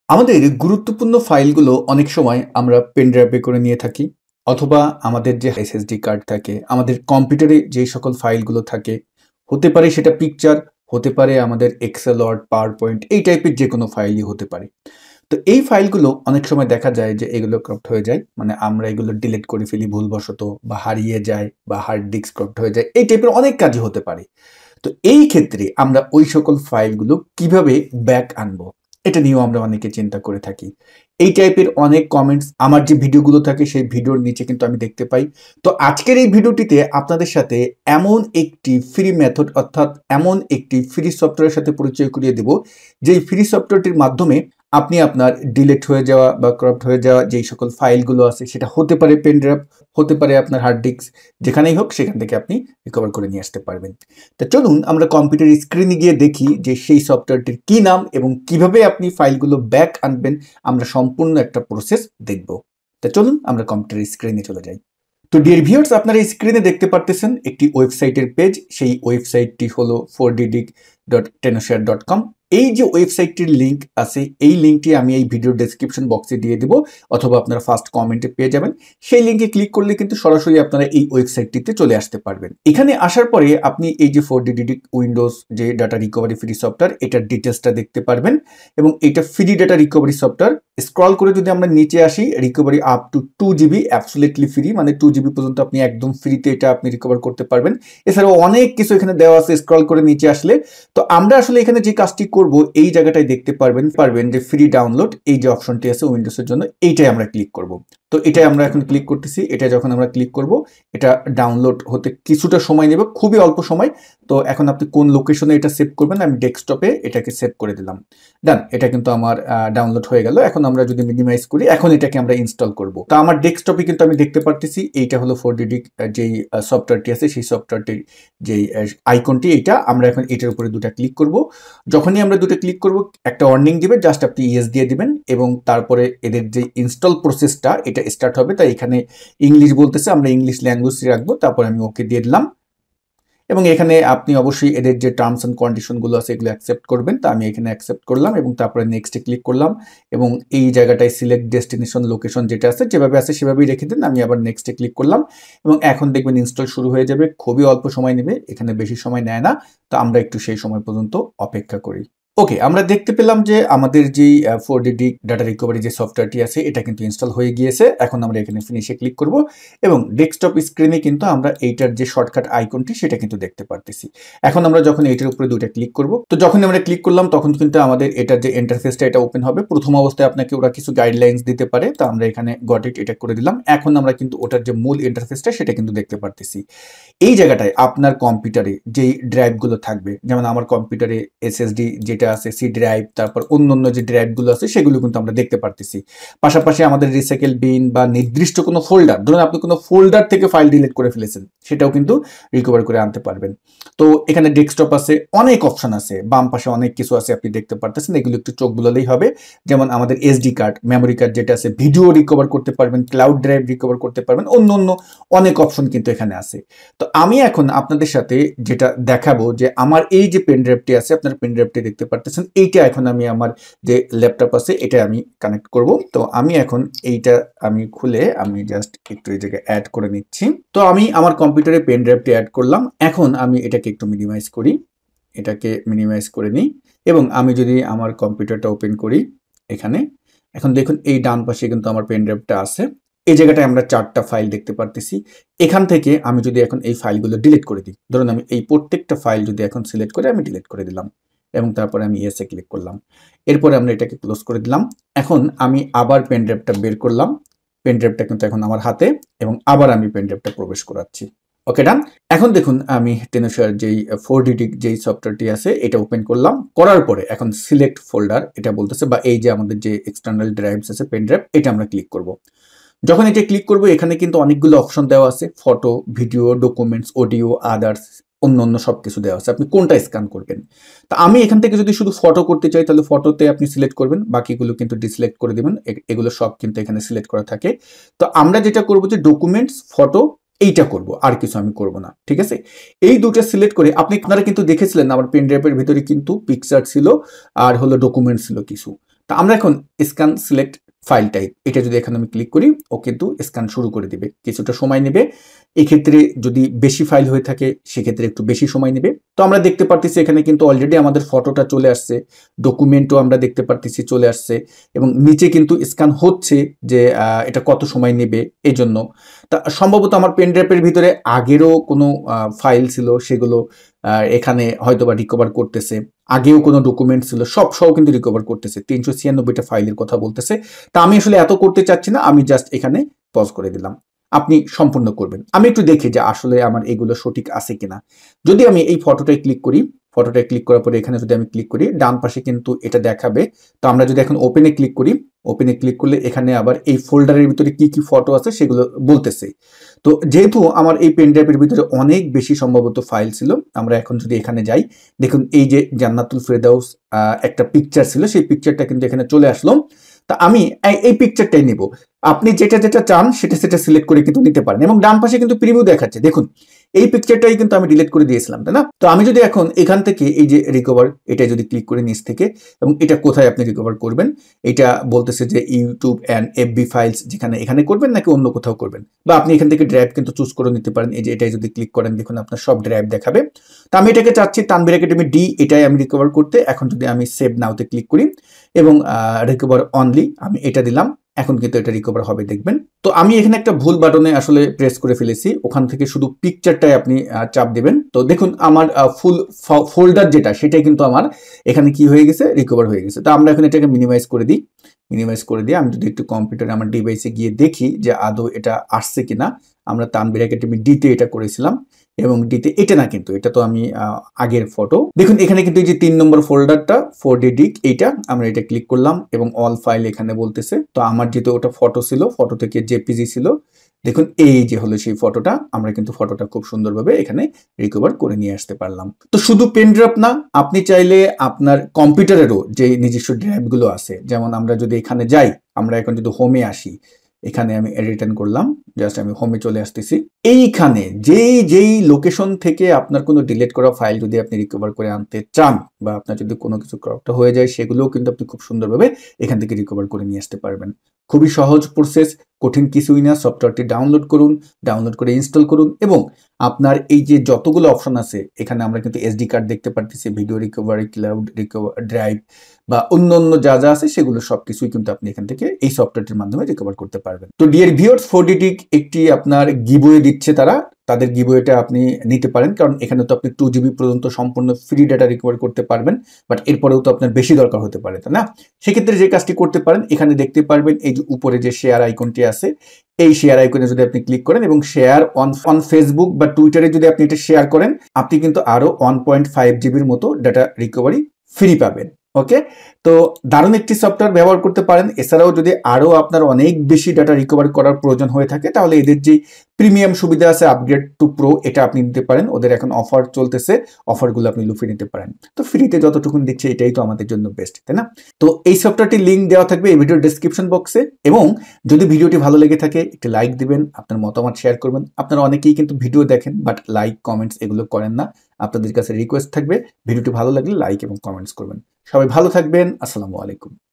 আমাদের গুরুত্বপূর্ণ ফাইলগুলো অনেক সময় আমরা পেন ড্রাইভে করে নিয়ে থাকি অথবা আমাদের যে এসএসডি কার্ড থাকে, আমাদের কম্পিউটারে যে সকল ফাইলগুলো থাকে, হতে পারে সেটা পিকচার, হতে পারে আমাদের এক্সেল, ওয়ার্ড, পাওয়ার পয়েন্ট, এই টাইপের যে কোনো ফাইলই হতে পারে। তো এই ফাইলগুলো অনেক সময় দেখা যায় যে এগুলো করাপ্ট হয়ে যায়, মানে আমরা এগুলো ডিলিট করে ফেলি ভুলবশত, বা হারিয়ে যায়, বা হার্ড ডিস্ক করাপ্ট হয়ে যায়, এই টাইপের অনেক কাজই হতে পারে। তো এই ক্ষেত্রে আমরা ওই সকল ফাইলগুলো কিভাবে ব্যাক আনবো, এটা নিয়েও আমরা অনেকে চিন্তা করে থাকি। এই টাইপের অনেক কমেন্টস আমার যে ভিডিওগুলো থাকে সেই ভিডিওর নিচে কিন্তু আমি দেখতে পাই। তো আজকের এই ভিডিওটিতে আপনাদের সাথে এমন একটি ফ্রি মেথড, অর্থাৎ এমন একটি ফ্রি সফটওয়্যারের সাথে পরিচয় করিয়ে দেব, যেই ফ্রি সফটওয়্যারটির মাধ্যমে আপনি আপনার ডিলিট হয়ে যাওয়া বা করাপ্ট হয়ে যাওয়া যেই সকল ফাইলগুলো আছে, সেটা হতে পারে পেন ড্রাইভ, হতে পারে আপনার হার্ড ডিস্ক, যেখানেই হোক সেখান থেকে আপনি রিকভার করে নিয়ে আসতে পারবেন। তা চলুন আমরা কম্পিউটার স্ক্রিনে গিয়ে দেখি যে সেই সফটওয়্যারটির কি নাম এবং কিভাবে আপনি ফাইলগুলো ব্যাক আনবেন। আমরা সম্পূর্ণ একটা প্রসেস দেখব। তা চলুন আমরা কম্পিউটার স্ক্রিনে চলে যাই। তো ডিয়ার ভিউয়ার্স, আপনারা স্ক্রিনে দেখতে পারতেছেন একটি ওয়েবসাইটের পেজ। সেই ওয়েবসাইটটি হলো 4ddig.tenorshare.com। এই যে ওয়েবসাইটটির লিঙ্ক আছে, এই লিঙ্কটি আমি এই ভিডিও ডেসক্রিপশন বক্সে দিয়ে দেব, অথবা আপনারা ফার্স্ট কমেন্টে পেয়ে যাবেন। সেই লিঙ্কে ক্লিক করলে কিন্তু সরাসরি আপনারা এই ওয়েবসাইটটিতে চলে আসতে পারবেন। এখানে আসার পরে আপনি এই যে 4ddig উইন্ডোজ যে ডাটা রিকভারি ফ্রি সফটওয়্যার, এটার ডিটেলসটা দেখতে পারবেন। এবং এটা free data recovery software. Scroll করে যদি আমরা নিচে আসি, recovery up to 2 GB absolutely free, মানে 2 GB পর্যন্ত আপনি একদম ফ্রিতে এটা আপনি রিকভার করতে পারবেন। এছাড়াও অনেক কিছু এখানে দেওয়া আছে স্ক্রল করে নিচে আসলে। তো আমরা আসলে এখানে যে কাজটি করব, এই জায়গাটায় দেখতে পারবেন যে ফ্রি ডাউনলোড, এই যে অপশনটি আছে উইন্ডোজের জন্য, এইটাই আমরা ক্লিক করব। তো এটাই আমরা এখন ক্লিক করতেছি। এটা যখন আমরা ক্লিক করব, এটা ডাউনলোড হতে কিছুটা সময় নেবে, খুবই অল্প সময়। তো এখন আপনি কোন লোকেশনে এটা সেভ করবেন, আমি ডেস্কটপে এটাকে সেভ করে দিলাম। ডান, এটা কিন্তু আমার ডাউনলোড হয়ে গেল। এখন আমরা যদি মিনিমাইজ করি, এখন এটাকে আমরা ইনস্টল করব। তো আমার ডেস্কটপে কিন্তু আমি দেখতে পারতেছি এইটা হলো 4ddig যেই সফটওয়্যারটি আছে, সেই সফটওয়্যারটির যেই আইকনটি, এইটা আমরা এখন এটার উপরে দুটো ক্লিক করব। যখনই আমরা দুটো ক্লিক করব, একটা ওয়ার্নিং দিবে, জাস্ট আপনি ইয়েস দিয়ে দিবেন এবং তারপরে এদের যে ইনস্টল প্রসেসটা এটা স্টার্ট হবে। তাই এখানে ইংলিশ বলতেছে, আমরা ইংলিশ ল্যাঙ্গুয়েজ রাখবো, তারপর আমি ওকে দিয়ে দিলাম। এবং এখানে আপনি অবশ্যই এদের যে টার্মস অ্যান্ড কন্ডিশনগুলো আছে এগুলো অ্যাকসেপ্ট করবেন। তা আমি এখানে অ্যাকসেপ্ট করলাম এবং তারপরে নেক্সটে ক্লিক করলাম। এবং এই জায়গাটায় সিলেক্ট ডেস্টিনেশন লোকেশন যেটা আছে, যেভাবে আছে সেভাবেই রেখে দিন। আমি আবার নেক্সটে ক্লিক করলাম এবং এখন দেখবেন ইনস্টল শুরু হয়ে যাবে। খুবই অল্প সময় নেবে, এখানে বেশি সময় নেয় না। তো আমরা একটু সেই সময় পর্যন্ত অপেক্ষা করি। ওকে, আমরা দেখতে পেলাম যে আমাদের যেই 4ddig ডাটা রিকভারি যে সফটওয়্যারটি আছে, এটা কিন্তু ইনস্টল হয়ে গিয়েছে। এখন আমরা এখানে ফিনিশে ক্লিক করব এবং ডেস্কটপ স্ক্রিনে কিন্তু আমরা এইটার যে শর্টকাট আইকনটি সেটা কিন্তু দেখতে পারতেছি। এখন আমরা যখন এইটার উপরে দুইটা ক্লিক করব, তো যখন আমরা ক্লিক করলাম তখন কিন্তু আমাদের এটার যে ইন্টারফেসটা এটা ওপেন হবে। প্রথম অবস্থায় আপনাকে ওরা কিছু গাইডলাইন্স দিতে পারে, তো আমরা এখানে গট ইট এটা করে দিলাম। এখন আমরা কিন্তু ওটার যে মূল ইন্টারফেসটা সেটা কিন্তু দেখতে পারতেছি। এই জায়গাটায় আপনার কম্পিউটারে যেই ড্রাইভগুলো থাকবে, যেমন আমার কম্পিউটারে এসএসডি যেটা আছে, সি ড্রাইভ, তারপর অন্যান্য যে ড্রাইভগুলো আছে সেগুলো কিন্তু আমরা দেখতে পারতেছি। পাশাপাশি আমাদের রিসাইকেল বিন বা নির্দিষ্ট কোনো ফোল্ডার, ধরুন আপনি কোনো ফোল্ডার থেকে ফাইল ডিলিট করে ফেলেছেন, সেটাও কিন্তু রিকভার করে আনতে পারবেন। তো এখানে ডেস্কটপ আছে, অনেক অপশন আছে, বাম পাশে অনেক কিছু আছে আপনি দেখতে পারতেছেন। এগুলো একটু চোখ বুলালেই হবে। যেমন আমাদের এসডি কার্ড, মেমোরি কার্ড যেটা আছে, ভিডিও রিকভার করতে পারবেন, ক্লাউড ড্রাইভ রিকভার করতে পারবেন, অন্য অন্য অনেক অপশন কিন্তু এখানে আছে। তো আমি এখন আপনাদের সাথে যেটা দেখাবো, যে আমার এই যে পেন ড্রাইভটি আছে, আপনার পেন ড্রাইভটি দেখতে পারতেছেন, এইটা এখন আমি আমার যে ল্যাপটপ আছে এটা আমি কানেক্ট করব। তো আমি এখন এইটা আমি খুলে আমি জাস্ট একটু এই জায়গায় অ্যাড করে নিচ্ছি। তো আমি আমার কম্পিউটারে পেন ড্রাইভটি অ্যাড করলাম। এখন আমি এটাকে একটু মিনিমাইজ করি, এটাকে মিনিমাইজ করে নিই এবং আমি যদি আমার কম্পিউটারটা ওপেন করি এখানে, এখন দেখুন এই ডান পাশে কিন্তু আমার পেন ড্রাইভটা আছে। এই জায়গাটায় আমরা 4টা ফাইল দেখতে পারতেছি। এখান থেকে আমি যদি এখন এই ফাইলগুলো ডিলিট করে দিই, ধরুন আমি এই প্রত্যেকটা ফাইল যদি এখন সিলেক্ট করে আমি ডিলিট করে দিলাম এবং তারপরে আমি ইয়েসে ক্লিক করলাম। এরপরে আমরা এটাকে ক্লোজ করে দিলাম। এখন আমি আবার পেন ড্রাইভটা বের করলাম। পেন ড্রাইভটা কিন্তু এখন আমার হাতে এবং আবার আমি পেন ড্রাইভটা প্রবেশ করাচ্ছি। ওকে, ডান। এখন দেখুন আমি টেনোশার যেই 4ddig যেই সফটওয়্যারটি আছে এটা ওপেন করলাম। করার পরে এখন সিলেক্ট ফোল্ডার এটা বলতেছে, বা এই যে আমাদের যে এক্সটার্নাল ড্রাইভস আছে পেন ড্রাইভ, এটা আমরা ক্লিক করব। যখন এটা ক্লিক করব, এখানে কিন্তু অনেকগুলো অপশন দেওয়া আছে, photo, video, documents, audio, others, অন্য সবকিছু দেওয়া আছে। আপনি কোনটা স্ক্যান করবেন? তা আমি এখান থেকে যদি শুধু ফটো করতে চাই, তাহলে ফটোতে আপনি সিলেক্ট করবেন, বাকিগুলো কিন্তু ডিসিলেক্ট করে দিবেন। এগুলো সব কিন্তু এখানে সিলেক্ট করা থাকে। তো আমরা যেটা করব যে ডকুমেন্টস, ফটো, এইটা করব, আর কিছু আমি করব না। ঠিক আছে, এই দুটো সিলেক্ট করে আপনারা কিন্তু দেখেছিলেন আমার পেন ড্রাইভের ভিতরে কিন্তু পিকচার ছিল আর হলো ডকুমেন্টস ছিল কিছু। তো আমরা এখন স্ক্যান সিলেক্ট ফাইল টাইপ, এটা যদি এখানে আমি ক্লিক করি, ও কিন্তু স্ক্যান শুরু করে দিবে। কিছুটা সময় নেবে, এক্ষেত্রে যদি বেশি ফাইল হয়ে থাকে সেক্ষেত্রে একটু বেশি সময় নেবে। তো আমরা দেখতে পারতেছি এখানে কিন্তু অলরেডি আমাদের ফটোটা চলে আসছে, ডকুমেন্টও আমরা দেখতে পারতেছি চলে আসছে, এবং নিচে কিন্তু স্ক্যান হচ্ছে যে এটা কত সময় নেবে এই জন্য। তা সম্ভবত আমার পেন ড্রাইভের ভিতরে আগেরও কোনো ফাইল ছিল, সেগুলো এখানে হয়তোবা রিকভার করতেছে। আগেও কোনো ডকুমেন্ট ছিল, সব কিন্তু রিকভার করতেছে। 396টা ফাইলের কথা বলতেছে। তা আমি আসলে এত করতে চাচ্ছি না, আমি জাস্ট এখানে পজ করে দিলাম। আপনি সম্পূর্ণ করবেন। আমি একটু দেখি যে আসলে আমার এগুলো সঠিক আছে কিনা। যদি আমি এই ফটোটায় ক্লিক করি, ফটোটায় ক্লিক করার পরে এখানে যদি আমি ক্লিক করি, ডান পাশে কিন্তু এটা দেখাবে। তো আমরা যদি এখন ওপেনে ক্লিক করি, ওপেনে ক্লিক করলে এখানে আবার এই ফোল্ডারের ভিতরে কি কি ফটো আছে সেগুলো বলতেছে। তো যেহেতু আমার এই পেন ড্রাইভের ভিতরে অনেক বেশি সম্ভবত ফাইল ছিল, আমরা এখন যদি এখানে যাই, দেখুন এই যে জান্নাতুল ফেরদাউস একটা পিকচার ছিল, সেই পিকচারটা কিন্তু এখানে চলে আসলো। তা আমি এই পিকচারটাই নেব। আপনি যেটা যেটা চান সেটা সিলেক্ট করে কিন্তু নিতে পারেন, এবং ডান পাশে কিন্তু প্রিভিউ দেখাচ্ছে। দেখুন এই পিকচারটাই কিন্তু আমি ডিলিট করে দিয়েছিলাম, তাই না? তো আমি যদি এখন এখান থেকে এই যে রিকভার, এটা যদি ক্লিক করে নিচ থেকে, এবং এটা কোথায় আপনি রিকভার করবেন, এটা বলতেছে যে ইউটিউব অ্যান্ড এফবি ফাইলস, যেখানে এখানে করবেন নাকি অন্য কোথাও করবেন, বা আপনি এখান থেকে ড্রাইভ কিন্তু চুজ করে নিতে পারেন। এই যে এটাই যদি ক্লিক করেন, দেখুন আপনার সব ড্রাইভ দেখাবে। তো আমি এটাকে চাচ্ছি তানভীর একাডেমি ডি, এটাই আমি রিকভার করতে। এখন যদি আমি সেভ নাওতে ক্লিক করি এবং রিকভার অনলি আমি এটা দিলাম, এখন কিন্তু এটা রিকভার হবে, দেখবেন। তো আমি এখানে একটা ভুল বাটনে আসলে প্রেস করে ফেলেছি, ওখান থেকে শুধু পিকচারটাই আপনি চাপ দেবেন। তো দেখুন আমার ফুল ফোল্ডার যেটা, সেটাই কিন্তু আমার এখানে কি হয়ে গেছে, রিকভার হয়ে গেছে। তো আমরা এখন এটাকে মিনিমাইজ করে দিই। মিনিমাইজ করে দিয়ে আমি যদি একটু কম্পিউটারে আমার ডিভাইসে গিয়ে দেখি যে আদৌ এটা আসছে কিনা। আমরা তানভীর একাডেমি ডিতে এটা করেছিলাম, এবং ডিতে এটা না, কিন্তু এটা তো আমি আগের ফটো। দেখুন এখানে কিন্তু এই যে 3 নম্বর ফোল্ডারটা 4D ডিক, এইটা আমরা এটা ক্লিক করলাম এবং অল ফাইল এখানে বলতেছে। তো আমার যেহেতু ওটা ফটো ছিল, ফটো থেকে জেপিজি ছিল, দেখুন এই যে হলো সেই ফটোটা। আমরা কিন্তু ফটোটা খুব সুন্দরভাবে এখানে রিকভার করে নিয়ে আসতে পারলাম। তো শুধু পেন ড্রাইভ না, আপনি চাইলে আপনার কম্পিউটারেরও যে নিজস্ব ড্রাইভগুলো আছে, যেমন আমরা যদি এখানে যাই, আমরা এখন যদি হোমে আসি, এখানে আমি রিটার্ন করলাম, জাস্ট আমি হোমে চলে আসতেছি। এইখানে যেই লোকেশন থেকে আপনার কোনো ডিলিট করা ফাইল যদি আপনি রিকভার করে আনতে চান, বা আপনার যদি কোনো কিছু ক্রপটা হয়ে যায়, সেগুলোও কিন্তু আপনি খুব সুন্দরভাবে এখান থেকে রিকভার করে নিয়ে আসতে পারবেন। খুবই সহজ প্রসেস, কঠিন কিছুই না। সফটওয়্যারটি ডাউনলোড করুন, ডাউনলোড করে ইনস্টল করুন, এবং আপনার এই যে যতগুলো অপশন আছে, এখানে আমরা কিন্তু এসডি কার্ড দেখতে পারতেছি, video recovery, cloud recover, drive, বা অন্য যা যা আছে সেগুলো সবকিছুই কিন্তু আপনি এখান থেকে এই সফটওয়্যারটির মাধ্যমে রিকভার করতে পারবেন। তো ডিয়ার ভিউয়ার্স, 4D ডিক একটি আপনার গিভওয়ে দিচ্ছে তারা, তাদের গিভওয়েটা আপনি নিতে পারেন, কারণ এখানে তো আপনি 2 GB পর্যন্ত সম্পূর্ণ ফ্রি ডাটা রিকভার করতে পারবেন। বাট এরপরেও তো আপনার বেশি দরকার হতে পারে, তাই না? সেক্ষেত্রে যে কাজটি করতে পারেন, এখানে দেখতে পারবেন এই যে উপরে যে শেয়ার আইকনটি আছে, এই শেয়ার আইকনে যদি আপনি ক্লিক করেন এবং শেয়ার অন ফেসবুক বা টুইটারে যদি আপনি এটা শেয়ার করেন, আপনি কিন্তু আরো 1.5 জিবির মতো ডাটা রিকভারি ফ্রি পাবেন। ওকে, তো দারুণ একটি সফটওয়্যার ব্যবহার করতে পারেন। এছাড়াও যদি আরো আপনার অনেক বেশি ডাটা রিকভার করার প্রয়োজন হয়ে থাকে, তাহলে এদের যে প্রিমিয়াম সুবিধা আছে আপগ্রেড টু প্রো, এটা আপনি নিতে পারেন। ওদের এখন অফার চলতেছে, অফারগুলো আপনি লুফে নিতে পারেন। তো ফ্রিতে যতটুকুন দিচ্ছে এটাই তো আমাদের জন্য বেস্ট, তাই না? তো এই সফটওয়্যারটির লিঙ্ক দেওয়া থাকবে এই ভিডিওর ডেসক্রিপশন বক্সে, এবং যদি ভিডিওটি ভালো লেগে থাকে একটি লাইক দিবেন, আপনার মতামত শেয়ার করবেন। আপনারা অনেকেই কিন্তু ভিডিও দেখেন বাট লাইক কমেন্টস এগুলো করেন না। আপনাদের কাছে রিকোয়েস্ট থাকবে ভিডিওটি ভালো লাগলে লাইক এবং কমেন্টস করবেন। সবাই ভালো থাকবেন। আসসালামু আলাইকুম।